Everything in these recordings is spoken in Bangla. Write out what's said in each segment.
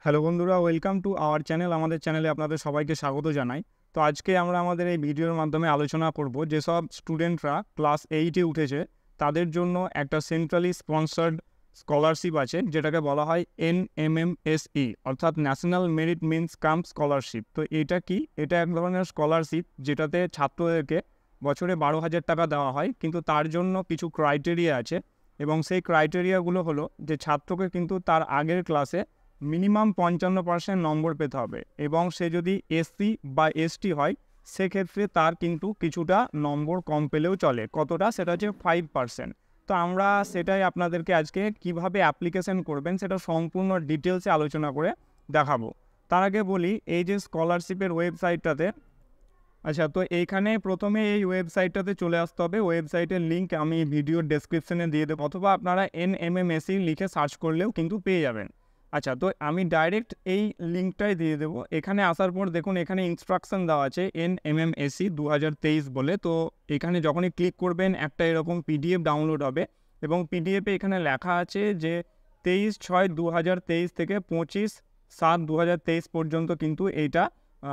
হ্যালো বন্ধুরা, ওয়েলকাম টু আওয়ার চ্যানেল। আমাদের চ্যানেলে আপনাদের সবাইকে স্বাগত জানাই। তো আজকে আমরা আমাদের এই ভিডিওর মাধ্যমে আলোচনা করব যেসব স্টুডেন্টরা ক্লাস 8-এ উঠেছে তাদের জন্য একটা সেন্ট্রালি স্পন্সার্ড স্কলারশিপ আছে, যেটাকে বলা হয় NMMSE, অর্থাৎ ন্যাশনাল মেরিট মিনস কাম স্কলারশিপ। তো এটা কি? এটা এক ধরনের স্কলারশিপ যেটাতে ছাত্রদেরকে বছরে 12,000 টাকা দেওয়া হয়, কিন্তু তার জন্য কিছু ক্রাইটেরিয়া আছে এবং সেই ক্রাইটেরিয়াগুলো হলো যে ছাত্রকে কিন্তু তার আগের ক্লাসে মিনিমাম 55% নম্বর পেতে হবে এবং সে যদি এসসি বা এসটি হয় সেক্ষেত্রে তার কিন্তু কিছুটা নম্বর কম পেলেও চলে। কতটা? সেটা হচ্ছে 5%। তো আমরা সেটাই আপনাদেরকে আজকে কিভাবে অ্যাপ্লিকেশন করবেন সেটা সম্পূর্ণ ডিটেলসে আলোচনা করে দেখাবো। তার আগে বলি, এই যে স্কলারশিপের ওয়েবসাইটটাতে, আচ্ছা, তো এইখানে প্রথমে এই ওয়েবসাইটটাতে চলে আসতে হবে। ওয়েবসাইটের লিঙ্ক আমি ভিডিওর ডেসক্রিপশনে দিয়ে দেবো, অথবা আপনারা NMMSE লিখে সার্চ করলেও কিন্তু পেয়ে যাবেন। আচ্ছা, তো আমি ডাইরেক্ট এই লিঙ্কটাই দিয়ে দেবো। এখানে আসার পর দেখুন, এখানে ইনস্ট্রাকশন দেওয়া আছে NMMSE 2023 বলে। তো এখানে যখনই ক্লিক করবেন একটা এরকম PDF ডাউনলোড হবে এবং PDFে এখানে লেখা আছে যে 23/6/2023 থেকে 25/7/2023 পর্যন্ত কিন্তু এইটা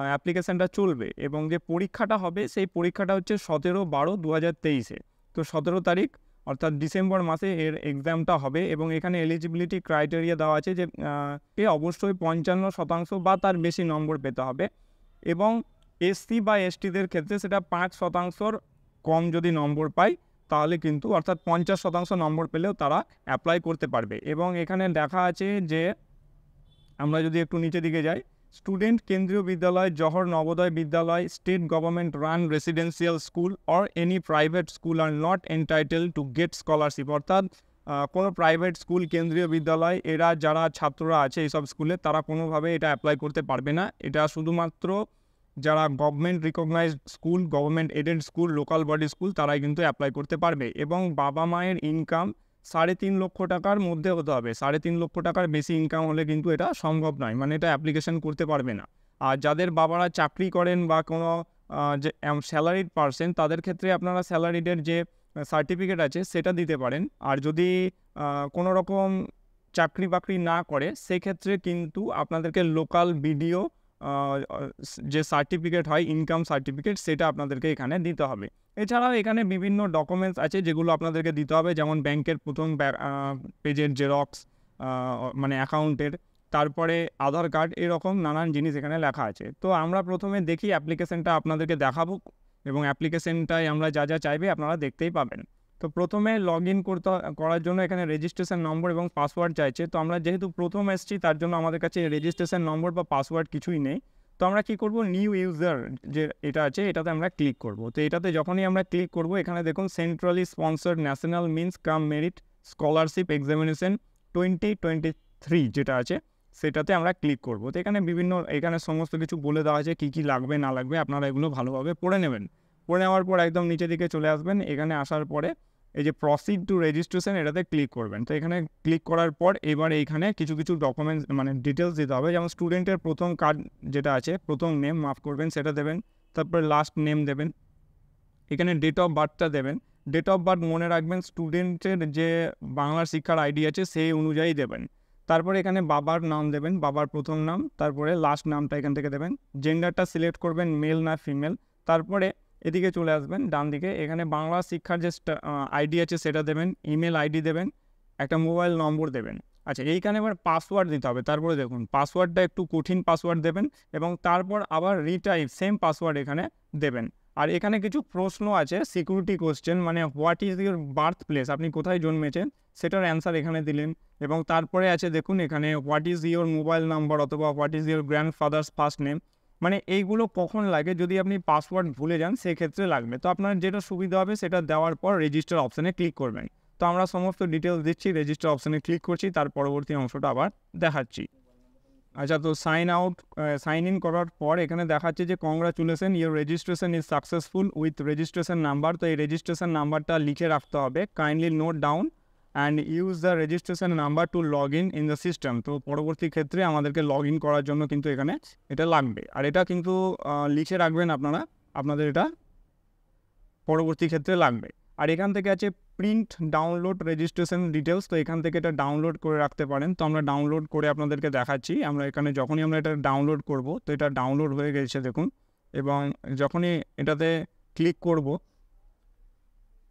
অ্যাপ্লিকেশানটা চলবে এবং যে পরীক্ষাটা হবে সেই পরীক্ষাটা হচ্ছে 17/12/2023-এ। তো 17 তারিখ অর্থাৎ ডিসেম্বর মাসে এর এক্সামটা হবে এবং এখানে এলিজিবিলিটি ক্রাইটেরিয়া দেওয়া আছে যে অবশ্যই 55% বা তার বেশি নম্বর পেতে হবে এবং এসসি বা এসটিদের ক্ষেত্রে সেটা 5%-র কম যদি নম্বর পায় তাহলে কিন্তু, অর্থাৎ 50% নম্বর পেলেও তারা অ্যাপ্লাই করতে পারবে। এবং এখানে দেখা আছে যে আমরা যদি একটু নিচে দিকে যাই, স্টুডেন্ট কেন্দ্রীয় বিদ্যালয়, Jawahar Navodaya Vidyalaya, state government run residential school or any private school are not entitle to get scholarship. অর্থাৎ কোনো প্রাইভেট স্কুল, কেন্দ্রীয় বিদ্যালয়, এরা যারা ছাত্ররা আছে এইসব স্কুলে তারা কোনোভাবে এটা অ্যাপ্লাই করতে পারবে না। এটা শুধুমাত্র যারা government recognised school, government aided school, local body school তারাই কিন্তু অ্যাপ্লাই করতে পারবে এবং বাবা মায়ের ইনকাম 3.5 লক্ষ টাকার মধ্যে হতে হবে। 3.5 লক্ষ টাকার বেশি ইনকাম হলে কিন্তু এটা সম্ভব নয়, মানে এটা অ্যাপ্লিকেশন করতে পারবে না। আর যাদের বাবারা চাকরি করেন বা কোনো যে স্যালারিড পার্সন, তাদের ক্ষেত্রে আপনারা স্যালারিডের যে সার্টিফিকেট আছে সেটা দিতে পারেন। আর যদি কোনো রকম চাকরি বাকরি না করে সেক্ষেত্রে কিন্তু আপনাদেরকে লোকাল বিডিও যে সার্টিফিকেট হয়, ইনকাম সার্টিফিকেট, সেটা আপনাদেরকে এখানে দিতে হবে। এছাড়াও এখানে বিভিন্ন ডকুমেন্টস আছে যেগুলো আপনাদেরকে দিতে হবে, যেমন ব্যাংকের প্রথম পেজের জেরক্স, মানে অ্যাকাউন্টের, তারপরে আধার কার্ড, এরকম নানান জিনিস এখানে লেখা আছে। তো আমরা প্রথমে দেখি অ্যাপ্লিকেশনটা আপনাদেরকে দেখাবো এবং অ্যাপ্লিকেশনটায় আমরা যা যা চাইবে আপনারা দেখতেই পাবেন। তো প্রথমে লগ ইন করার জন্য এখানে রেজিস্ট্রেশন নম্বর এবং পাসওয়ার্ড চাইছে। তো আমরা যেহেতু প্রথম এসেছি তার জন্য আমাদের কাছে রেজিস্ট্রেশন নম্বর বা পাসওয়ার্ড কিছুই নেই। তো আমরা কী করব, নিউ ইউজার যে এটা আছে এটাতে আমরা ক্লিক করব। তো এটাতে যখনই আমরা ক্লিক করব, এখানে দেখুন সেন্ট্রালি স্পন্সার্ড ন্যাশনাল মিনস কাম মেরিট স্কলারশিপ এক্সামিনেশন 2023 যেটা আছে সেটাতে আমরা ক্লিক করব। তো এখানে সমস্ত কিছু বলে দেওয়া আছে কী কী লাগবে না লাগবে, আপনারা এগুলো ভালোভাবে পড়ে নেবেন। পড়ে নেওয়ার পর একদম নিচের দিকে চলে আসবেন। এখানে আসার পরে এই যে প্রসিড টু রেজিস্ট্রেশন এটাতে ক্লিক করবেন। তো এখানে ক্লিক করার পর এবার এইখানে কিছু ডকুমেন্টস মানে ডিটেলস দিতে হবে, যেমন স্টুডেন্টের প্রথম কার্ড যেটা আছে, প্রথম নেম মাফ করবেন সেটা দেবেন, তারপর লাস্ট নেম দেবেন, এখানে ডেট অফ বার্থটা দেবেন। ডেট অফ বার্থ মনে রাখবেন স্টুডেন্টের যে বাংলার শিক্ষার আইডি আছে সেই অনুযায়ী দেবেন। তারপরে এখানে বাবার নাম দেবেন, বাবার প্রথম নাম, তারপরে লাস্ট নামটা এখান থেকে দেবেন। জেন্ডারটা সিলেক্ট করবেন মেল না ফিমেল। তারপরে এদিকে চলে আসবেন ডান দিকে, এখানে বাংলা শিক্ষার যে আইডি আছে সেটা দেবেন, ইমেল আইডি দেবেন, একটা মোবাইল নম্বর দেবেন। আচ্ছা, এইখানে এবার পাসওয়ার্ড দিতে হবে। তারপরে দেখুন পাসওয়ার্ডটা একটু কঠিন পাসওয়ার্ড দেবেন এবং তারপর আবার রিটাইপ সেম পাসওয়ার্ড এখানে দেবেন। আর এখানে কিছু প্রশ্ন আছে, সিকিউরিটি কোশ্চেন, মানে what is your birth place, আপনি কোথায় জন্মেছেন সেটার অ্যান্সার এখানে দিলেন। এবং তারপরে আছে দেখুন এখানে what is your mobile number অথবা what is your grandfather's first name, মানে এইগুলো কখন লাগে, যদি আপনি পাসওয়ার্ড ভুলে যান সেক্ষেত্রে লাগবে। তো আপনার যেটা সুবিধা হবে সেটা দেওয়ার পর রেজিস্টার অপশানে ক্লিক করবেন। তো আমরা সমস্ত ডিটেলস দিচ্ছি, রেজিস্টার অপশানে ক্লিক করছি, তার পরবর্তী অংশটা আবার দেখাচ্ছি। আচ্ছা, তো সাইন ইন করার পর এখানে দেখাচ্ছে যে congratulation, your registration is successful with registration number. তো এই রেজিস্ট্রেশন নাম্বারটা লিখে রাখতে হবে, kindly note down and use the registration number to log in the system. তো পরবর্তী ক্ষেত্রে আমাদেরকে লগ ইন করার জন্য কিন্তু এখানে এটা লাগবে, আর এটা কিন্তু লিখে রাখবেন আপনারা, আপনাদের এটা পরবর্তী ক্ষেত্রে লাগবে। আর এখান থেকে আছে প্রিন্ট ডাউনলোড রেজিস্ট্রেশন ডিটেলস, তো এখান থেকে এটা ডাউনলোড করে রাখতে পারেন। তো আমরা ডাউনলোড করে আপনাদেরকে দেখাচ্ছি। আমরা এখানে যখনই আমরা এটা ডাউনলোড করব, তো এটা ডাউনলোড হয়ে গেছে দেখুন, এবং যখনই এটাতে ক্লিক করব,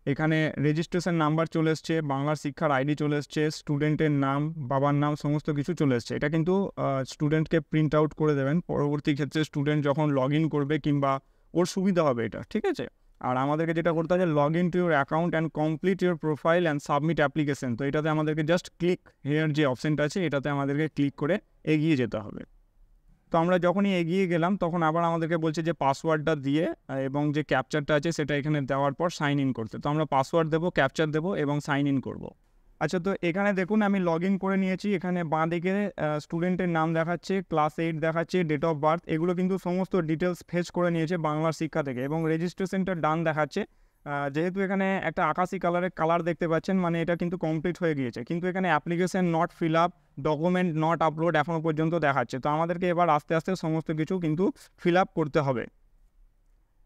এখানে রেজিস্ট্রেশন নাম্বার চলে এসছে, বাংলা শিক্ষার আইডি চলে এসছে, স্টুডেন্টের নাম, বাবার নাম, সমস্ত কিছু চলে এসছে। এটা কিন্তু স্টুডেন্টকে প্রিন্ট আউট করে দেবেন, পরবর্তী ক্ষেত্রে স্টুডেন্ট যখন লগ ইন করবে কিংবা ওর সুবিধা হবে এটা, ঠিক আছে। আর আমাদেরকে যেটা করতে হবে, log in to your account and complete your profile and submit application. তো এটাতে আমাদেরকে জাস্ট ক্লিক হেয়ার যে অপশানটা আছে, এটাতে আমাদেরকে ক্লিক করে এগিয়ে যেতে হবে। তো আমরা যখনই এগিয়ে গেলাম, তখন আবার আমাদেরকে বলছে যে পাসওয়ার্ডটা দিয়ে এবং যে ক্যাপচারটা আছে সেটা এখানে দেওয়ার পর সাইন ইন করতে। তো আমরা পাসওয়ার্ড দেবো, ক্যাপচার দেবো এবং সাইন ইন করব। আচ্ছা, তো এখানে দেখুন আমি লগ ইন করে নিয়েছি। এখানে বাঁ দিকে স্টুডেন্টের নাম দেখাচ্ছে, ক্লাস 8 দেখাচ্ছে, ডেট অফ বার্থ, এগুলো কিন্তু সমস্ত ডিটেলস ফেচ করে নিয়েছে বাংলার শিক্ষা থেকে। এবং রেজিস্ট্রেশনটা ডান দেখাচ্ছে। যেহেতু এখানে একটা আকাশি কালারের কালার দেখতে পাচ্ছেন, মানে এটা কিন্তু কমপ্লিট হয়ে গিয়েছে। কিন্তু এখানে application not fill up, document not upload এখনও পর্যন্ত দেখাচ্ছে। তো আমাদেরকে এবার আস্তে আস্তে সমস্ত কিছু কিন্তু ফিল আপ করতে হবে।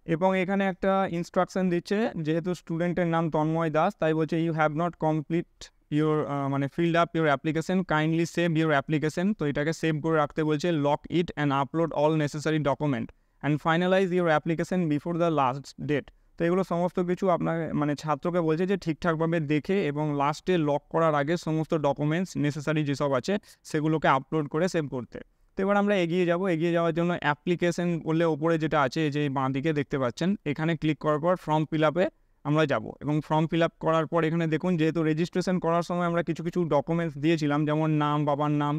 এবং এখানে একটা ইনস্ট্রাকশন দিচ্ছে, যেহেতু স্টুডেন্টের নাম তন্ময় দাস, তাই বলছে you have not complete your মানে field up your application, kindly save your application. তো এটাকে সেভ করে রাখতে বলছে, lock it and upload all necessary document and finalise your application before the last date. তো এগুলো সমস্ত কিছু আপনার মানে ছাত্রকে বলছে যে ঠিকঠাকভাবে দেখে এবং লাস্টে লক করার আগে সমস্ত ডকুমেন্টস নেসেসারি যেসব আছে সেগুলোকে আপলোড করে সেভ করতে। তো এবার আমরা এগিয়ে যাব। এগিয়ে যাওয়ার জন্য অ্যাপ্লিকেশন বললে ওপরে যেটা আছে, যে বাঁ দিকে দেখতে পাচ্ছেন, এখানে ক্লিক করার পর ফর্ম ফিল আপে আমরা যাব। এবং ফর্ম ফিল আপ করার পর এখানে দেখুন, যেহেতু রেজিস্ট্রেশন করার সময় আমরা কিছু কিছু ডকুমেন্টস দিয়েছিলাম, যেমন নাম, বাবার নাম,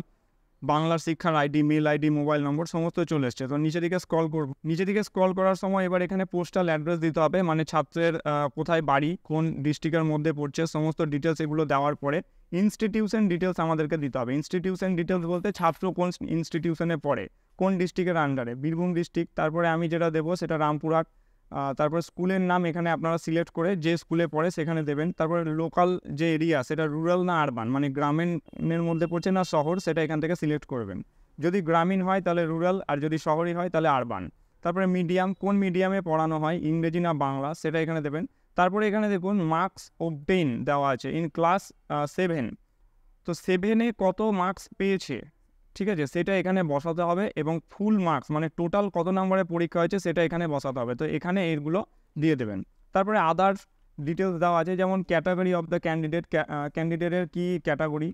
বাংলার শিক্ষার ID, mail ID, mobile number, সমস্ত চলে এসছে। তো নিচে দিকে স্ক্রল করব। নিচে দিকে স্ক্রল করার সময় এবার এখানে পোস্টাল অ্যাড্রেস দিতে হবে, মানে ছাত্রের কোথায় বাড়ি, কোন ডিস্ট্রিক্টের মধ্যে পড়ছে, সমস্ত ডিটেলস এগুলো দেওয়ার পরে ইনস্টিটিউশন ডিটেলস আমাদেরকে দিতে হবে। ইনস্টিটিউশন ডিটেলস বলতে ছাত্র কোন ইনস্টিটিউশনে পড়ে, কোন ডিস্ট্রিক্টের আন্ডারে, বীরভূম ডিস্ট্রিক্ট। তারপরে আমি যেটা দেবো সেটা রামপুরহাট। তারপর স্কুলের নাম এখানে আপনারা সিলেক্ট করে যে স্কুলে পড়ে সেখানে দেবেন। তারপরে লোকাল যে এরিয়া, সেটা রুরাল না আরবান, মানে গ্রামীণের মধ্যে পড়ছে না শহর, সেটা এখান থেকে সিলেক্ট করবেন। যদি গ্রামীণ হয় তাহলে রুরাল, আর যদি শহরই হয় তাহলে আরবান। তারপরে মিডিয়াম, কোন মিডিয়ামে পড়ানো হয়, ইংরেজি না বাংলা, সেটা এখানে দেবেন। তারপরে এখানে দেখুন মার্কস অবটেইন দেওয়া আছে ইন ক্লাস 7। তো 7-এ কত মার্কস পেয়েছে, ঠিক আছে, সেটা এখানে বসাতে হবে। এবং ফুল মার্কস মানে টোটাল কত নম্বরে পরীক্ষা হয়েছে সেটা এখানে বসাতে হবে। তো এখানে এগুলো দিয়ে দেবেন। তারপরে আদার্স ডিটেলস দেওয়া আছে, যেমন ক্যাটাগরি অফ দ্য ক্যান্ডিডেট, ক্যান্ডিডেটের কী ক্যাটাগরি,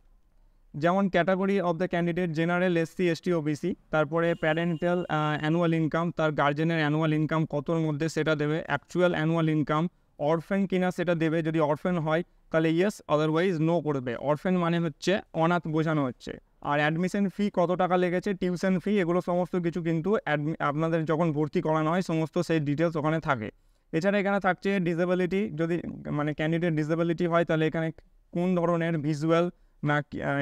যেমন category of the candidate general, SC, ST, OBC. তারপরে প্যারেন্টাল অ্যানুয়াল ইনকাম, তার গার্জেনের অ্যানুয়াল ইনকাম কতর মধ্যে সেটা দেবে, অ্যাকচুয়াল অ্যানুয়াল ইনকাম, অরফেন কিনা সেটা দেবে, যদি অরফেন হয় তাহলে ইয়েস, আদারওয়াইজ নো করবে। অরফেন মানে হচ্ছে অনাথ বোঝানো হচ্ছে। আর অ্যাডমিশন ফি কত টাকা লেগেছে, টিউশন ফি, এগুলো সমস্ত কিছু কিন্তু আপনাদের যখন ভর্তি করানো হয় সমস্ত সেই ডিটেলস ওখানে থাকে। এছাড়া এখানে থাকছে ডিসেবিলিটি, যদি মানে ক্যান্ডিডেট ডিসেবিলিটি হয় তাহলে এখানে কোন ধরনের, ভিজুয়াল না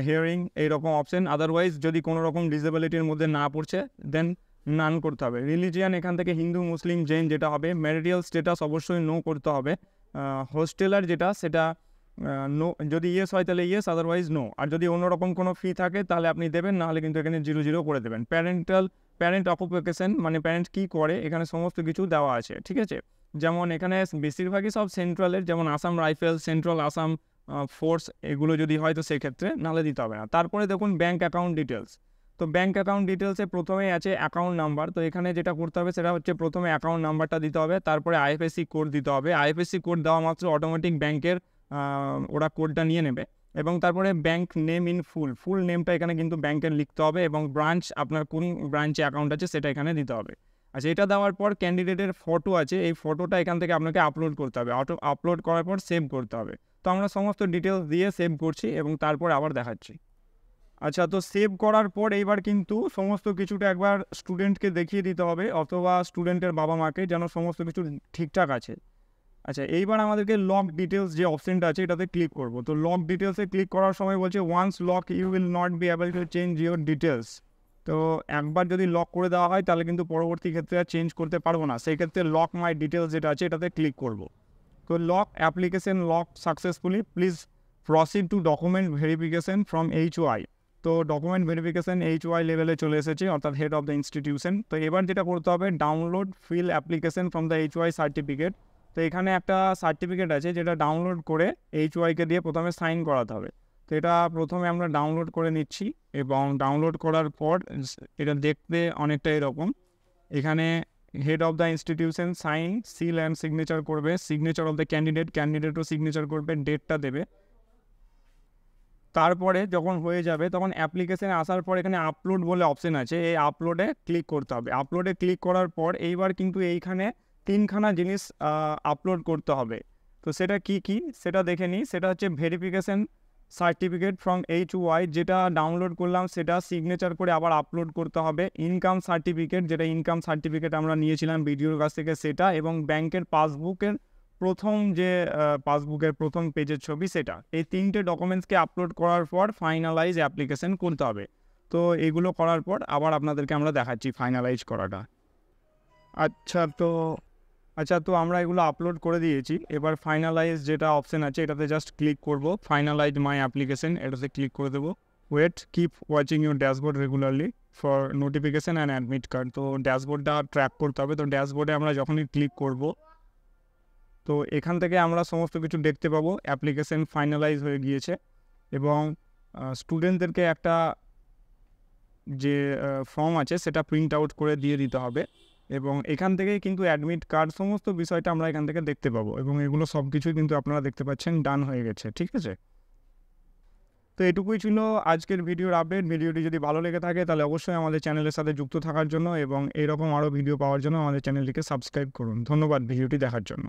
হিয়ারিং, এইরকম অপশন। আদারওয়াইজ যদি কোনো রকম ডিসেবিলিটির মধ্যে না পড়ছে দেন নান করতে হবে। রিলিজিয়ান এখান থেকে হিন্দু, মুসলিম, জৈন যেটা হবে। ম্যারিটাল স্ট্যাটাস অবশ্যই নো করতে হবে। হোস্টেলার যেটা সেটা নো, যদি ইয়েস হয় তাহলে ইয়েস, আদারওয়াইজ নো। আর যদি অন্যরকম কোনো ফি থাকে তাহলে আপনি দেবেন, নাহলে কিন্তু এখানে 0 করে দেবেন। প্যারেন্ট অকুপেশন মানে প্যারেন্ট কী করে, এখানে সমস্ত কিছু দেওয়া আছে, ঠিক আছে। যেমন এখানে বেশিরভাগই সব সেন্ট্রালের, যেমন Assam rifle, central Assam force, এগুলো যদি হয় তো সেক্ষেত্রে নাহলে দিতে হবে না। তারপরে দেখুন ব্যাঙ্ক অ্যাকাউন্ট ডিটেলস। তো ব্যাঙ্ক অ্যাকাউন্ট ডিটেলসে প্রথমেই আছে অ্যাকাউন্ট নাম্বার। তো এখানে যেটা করতে হবে সেটা হচ্ছে প্রথমে অ্যাকাউন্ট নাম্বারটা দিতে হবে, তারপরে আইএফএসসি কোড দিতে হবে। আইএফএসসি কোড দেওয়া মাত্র অটোমেটিক ব্যাংকের ওরা কোডটা নিয়ে নেবে। এবং তারপরে ব্যাঙ্ক নেম ইন ফুল নেমটা এখানে কিন্তু ব্যাংকের লিখতে হবে, এবং ব্রাঞ্চ, আপনার কোন ব্রাঞ্চে অ্যাকাউন্ট আছে সেটা এখানে দিতে হবে। আচ্ছা, এটা দেওয়ার পর ক্যান্ডিডেটের ফটো আছে, এই ফটোটা এখান থেকে আপনাকে আপলোড করতে হবে। আপলোড করার পর সেভ করতে হবে। তো আমরা সমস্ত ডিটেলস দিয়ে সেভ করছি এবং তারপর আবার দেখাচ্ছি। আচ্ছা, তো সেভ করার পর এইবার কিন্তু সমস্ত কিছুটা একবার স্টুডেন্টকে দেখিয়ে দিতে হবে, অথবা স্টুডেন্টের বাবা মাকে, যেন সমস্ত কিছু ঠিকঠাক আছে। আচ্ছা, এইবার আমাদেরকে লক ডিটেলস যে অপশনটা আছে এটাতে ক্লিক করব। তো লক ডিটেলসে ক্লিক করার সময় বলছে once lock you will not be able to change your details. তো একবার যদি লক করে দেওয়া হয় তাহলে কিন্তু পরবর্তী ক্ষেত্রে আর চেঞ্জ করতে পারবো না। সেই ক্ষেত্রে লক মাই ডিটেলস যেটা আছে এটাতে ক্লিক করব। তো lock application lock successfully, please proceed to document verification from HY। তো ডকুমেন্ট ভেরিফিকেশন HY লেভেলে চলে এসেছে, অর্থাৎ হেড অফ দ্য ইনস্টিটিউশন। তো এবার যেটা করতে হবে, download feel application from the HY certificate. তো এখানে একটা সার্টিফিকেট আছে যেটা ডাউনলোড করে HYকে দিয়ে প্রথমে সাইন করাতে হবে। তো এটা প্রথমে আমরা ডাউনলোড করে নিচ্ছি এবং ডাউনলোড করার পর এটা দেখতে অনেকটা এরকম। এখানে head of the institution sign, seal and signature করবে, সিগনেচার অফ দ্য ক্যান্ডিডেটও সিগনেচার করবে, ডেটটা দেবে। তারপরে যখন হয়ে যাবে তখন অ্যাপ্লিকেশানে আসার পর এখানে আপলোড বলে অপশান আছে, এই আপলোডে ক্লিক করতে হবে। আপলোডে ক্লিক করার পর এইবার কিন্তু এইখানে 3খানা জিনিস আপলোড করতে হবে। তো সেটা কি কি সেটা দেখে নিই। সেটা হচ্ছে ভেরিফিকেশান সার্টিফিকেট ফ্রম HY, যেটা ডাউনলোড করলাম সেটা সিগনেচার করে আবার আপলোড করতে হবে। ইনকাম সার্টিফিকেট, যেটা ইনকাম সার্টিফিকেট আমরা নিয়েছিলাম ভিডিওর কাছ থেকে সেটা, এবং ব্যাংকের পাসবুকের প্রথম যে পাসবুকের প্রথম পেজের ছবি সেটা। এই 3টে ডকুমেন্টসকে আপলোড করার পর ফাইনালাইজ অ্যাপ্লিকেশন করতে হবে। তো এগুলো করার পর আবার আপনাদেরকে আমরা দেখাচ্ছি ফাইনালাইজ করাটা। তো আমরা এগুলো আপলোড করে দিয়েছি। এবার ফাইনালাইজ যেটা অপশান আছে এটাতে জাস্ট ক্লিক করব, ফাইনালাইজ মাই অ্যাপ্লিকেশন, এটাতে ক্লিক করে দেবো। Wait, keep watching your dashboard regularly for notification and admit card. তো ড্যাশবোর্ডটা ট্র্যাক করতে হবে। তো ড্যাশবোর্ডে আমরা যখনই ক্লিক করব তো এখান থেকে আমরা সমস্ত কিছু দেখতে পাবো। অ্যাপ্লিকেশন ফাইনালাইজ হয়ে গিয়েছে এবং স্টুডেন্টদেরকে একটা যে ফর্ম আছে সেটা প্রিন্ট আউট করে দিয়ে দিতে হবে, এবং এখান থেকেই কিন্তু অ্যাডমিট কার্ড সমস্ত বিষয়টা আমরা এখান থেকে দেখতে পাবো, এবং এগুলো সব কিছুই কিন্তু আপনারা দেখতে পাচ্ছেন ডান হয়ে গেছে। ঠিক আছে, তো এটুকুই ছিল আজকের ভিডিওর আপডেট। ভিডিওটি যদি ভালো লেগে থাকে তাহলে অবশ্যই আমাদের চ্যানেলের সাথে যুক্ত থাকার জন্য এবং এরকম আরও ভিডিও পাওয়ার জন্য আমাদের চ্যানেলটিকে সাবস্ক্রাইব করুন। ধন্যবাদ ভিডিওটি দেখার জন্য।